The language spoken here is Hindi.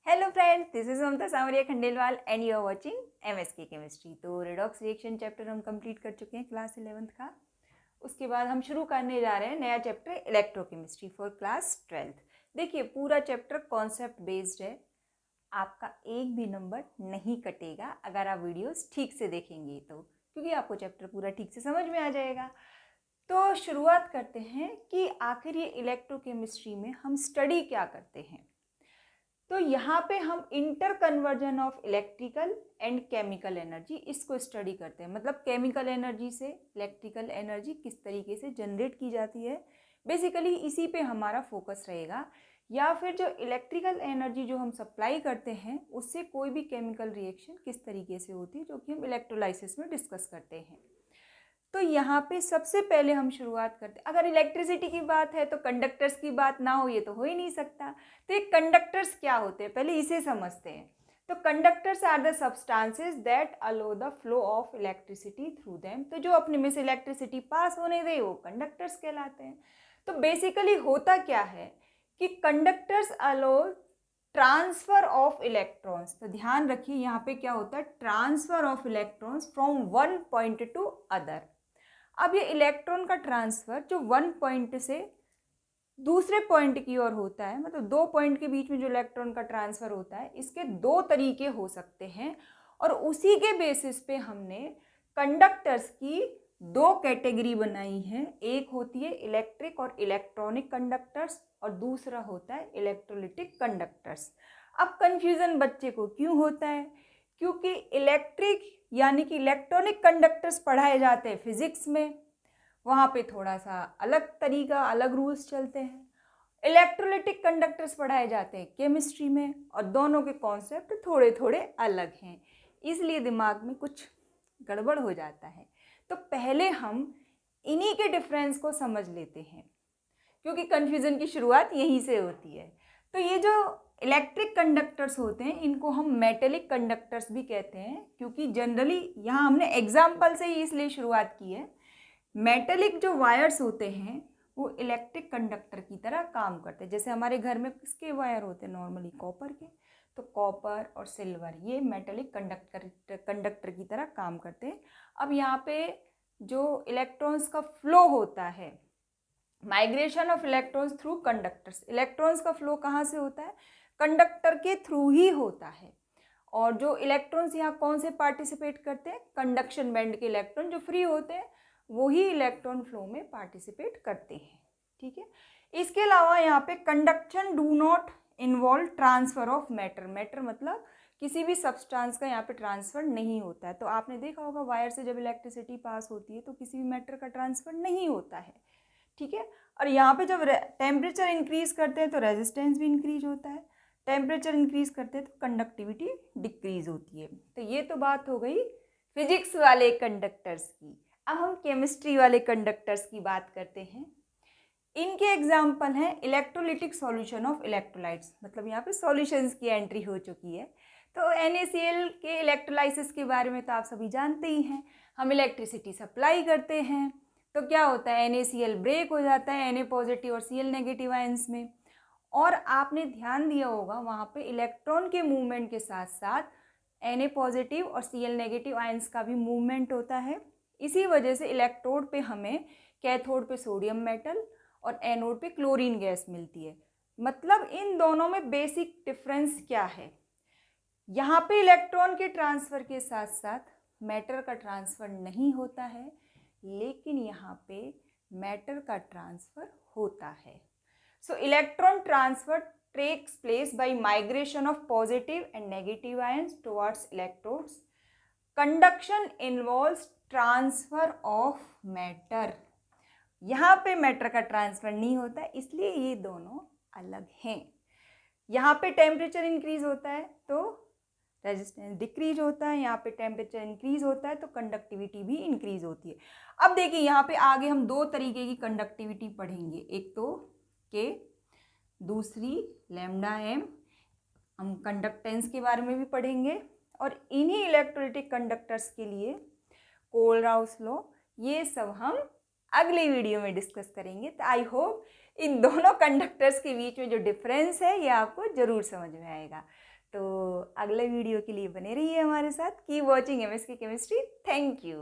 Hello friends, this is Mamta Sanwariya Khandelwal and you are watching MSK chemistry. तो रेडॉक्स रिएक्शन चैप्टर हम कंप्लीट कर चुके हैं क्लास 11th का। उसके बाद हम शुरू करने जा रहे हैं नया chapter electrochemistry for class 12th। देखिए, पूरा चैप्टर कॉन्सेप्ट बेस्ड है। आपका एक भी नंबर नहीं कटेगा अगर आप वीडियोस ठीक से देखेंगे तो, क्योंकि आपको चैप्टर पूरा ठीक से समझ में आ जाएगा। तो शुरुआत करते हैं कि आखिर ये इलेक्ट्रोकेमिस्ट्री में हम स्टडी क्या करते हैं। तो यहाँ पे हम inter conversion of electrical and chemical energy इसको स्टडी करते हैं। मतलब केमिकल एनर्जी से इलेक्ट्रिकल एनर्जी किस तरीके से जनरेट की जाती है, बेसिकली इसी पे हमारा फोकस रहेगा। या फिर जो इलेक्ट्रिकल एनर्जी जो हम सप्लाई करते हैं उससे कोई भी केमिकल रिएक्शन किस तरीके से होती है, जो कि हम इलेक्ट्रोलाइसिस में डिस्कस करते हैं। तो यहाँ पे सबसे पहले हम शुरुआत करते हैं, अगर इलेक्ट्रिसिटी की बात है तो कंडक्टर्स की बात ना हो, ये तो हो ही नहीं सकता। तो ये कंडक्टर्स क्या होते हैं, पहले इसे समझते हैं। तो conductors are the substances that allow the flow of electricity through them. तो जो अपने में से इलेक्ट्रिसिटी पास होने दे वो कंडक्टर्स कहलाते हैं। तो बेसिकली होता क्या है कि conductors allow transfer of electrons. तो ध्यान रखिए यहाँ पे क्या होता है, transfer of electrons from one point to other. अब ये इलेक्ट्रॉन का ट्रांसफर जो वन पॉइंट से दूसरे पॉइंट की ओर होता है, मतलब दो पॉइंट के बीच में जो इलेक्ट्रॉन का ट्रांसफर होता है, इसके दो तरीके हो सकते हैं। और उसी के बेसिस पे हमने कंडक्टर्स की दो कैटेगरी बनाई है। एक होती है इलेक्ट्रिक और इलेक्ट्रॉनिक कंडक्टर्स और दूसरा होता है इलेक्ट्रोलिटिक कंडक्टर्स। अब कंफ्यूजन बच्चे को क्यों होता है, क्योंकि इलेक्ट्रिक यानी कि इलेक्ट्रॉनिक कंडक्टर्स पढ़ाए जाते हैं फिजिक्स में, वहाँ पे थोड़ा सा अलग तरीका अलग रूल्स चलते हैं। इलेक्ट्रोलिटिक कंडक्टर्स पढ़ाए जाते हैं केमिस्ट्री में, और दोनों के कॉन्सेप्ट थोड़े थोड़े अलग हैं, इसलिए दिमाग में कुछ गड़बड़ हो जाता है। तो पहले हम इन्हीं के डिफरेंस को समझ लेते हैं, क्योंकि कन्फ्यूज़न की शुरुआत यहीं से होती है। तो ये जो इलेक्ट्रिक कंडक्टर्स होते हैं इनको हम मेटेलिक कंडक्टर्स भी कहते हैं, क्योंकि जनरली यहाँ हमने एग्जाम्पल से ही इसलिए शुरुआत की है। मेटेलिक जो वायर्स होते हैं वो इलेक्ट्रिक कंडक्टर की तरह काम करते हैं। जैसे हमारे घर में किसके वायर होते हैं, नॉर्मली कॉपर के। तो कॉपर और सिल्वर ये मेटेलिक कंडक्टर की तरह काम करते हैं। अब यहाँ पे जो इलेक्ट्रॉन्स का फ्लो होता है, migration of electrons through conductors, electrons का फ्लो कहाँ से होता है, कंडक्टर के थ्रू ही होता है। और जो इलेक्ट्रॉन्स यहाँ कौन से पार्टिसिपेट करते हैं, कंडक्शन बैंड के इलेक्ट्रॉन जो फ्री होते हैं वही इलेक्ट्रॉन फ्लो में पार्टिसिपेट करते हैं। ठीक है, इसके अलावा यहाँ पे conduction do not involve transfer of matter. Matter मतलब किसी भी सब्सटेंस का यहाँ पे ट्रांसफर नहीं होता है। तो आपने देखा होगा वायर से जब इलेक्ट्रिसिटी पास होती है तो किसी भी मैटर का ट्रांसफर नहीं होता है। ठीक है, और यहाँ पे जब टेम्परेचर इंक्रीज करते हैं तो रेजिस्टेंस भी इंक्रीज होता है, टेम्परेचर इंक्रीज करते हैं तो कंडक्टिविटी डिक्रीज होती है। तो ये तो बात हो गई फिजिक्स वाले कंडक्टर्स की। अब हम केमिस्ट्री वाले कंडक्टर्स की बात करते हैं। इनके एग्जाम्पल हैं इलेक्ट्रोलिटिक सॉल्यूशन ऑफ इलेक्ट्रोलाइट्स। मतलब यहाँ पे सॉल्यूशंस की एंट्री हो चुकी है। तो NaCl के इलेक्ट्रोलाइसिस के बारे में तो आप सभी जानते ही हैं। हम इलेक्ट्रिसिटी सप्लाई करते हैं तो क्या होता है, NaCl ब्रेक हो जाता है Na पॉजिटिव और Cl नेगेटिव आयंस में। और आपने ध्यान दिया होगा वहाँ पे इलेक्ट्रॉन के मूवमेंट के साथ साथ Na पॉजिटिव और Cl नेगेटिव आयंस का भी मूवमेंट होता है। इसी वजह से इलेक्ट्रोड पे हमें कैथोड पे सोडियम मेटल और एनोड पे क्लोरीन गैस मिलती है। मतलब इन दोनों में बेसिक डिफरेंस क्या है, यहाँ पे इलेक्ट्रॉन के ट्रांसफ़र के साथ साथ मैटर का ट्रांसफ़र नहीं होता है, लेकिन यहाँ पे मैटर का ट्रांसफ़र होता है। सो electron transfer takes place by migration of positive and negative ions towards electrodes. Conduction involves transfer of matter. यहाँ पे मैटर का ट्रांसफर नहीं होता है, इसलिए ये दोनों अलग हैं। यहाँ पे टेम्परेचर इंक्रीज होता है तो रेजिस्टेंस डिक्रीज होता है, यहाँ पे टेम्परेचर इंक्रीज होता है तो कंडक्टिविटी भी इंक्रीज होती है। अब देखिए यहाँ पे आगे हम दो तरीके की कंडक्टिविटी पढ़ेंगे, एक तो के, दूसरी लैम्डा एम। हम कंडक्टेंस के बारे में भी पढ़ेंगे, और इन्हीं इलेक्ट्रोलिटिक कंडक्टर्स के लिए कोलराउस लॉ, ये सब हम अगले वीडियो में डिस्कस करेंगे। तो आई होप इन दोनों कंडक्टर्स के बीच में जो डिफरेंस है ये आपको ज़रूर समझ में आएगा। तो अगले वीडियो के लिए बने रहिए हमारे साथ। Keep watching MSK chemistry. Thank you.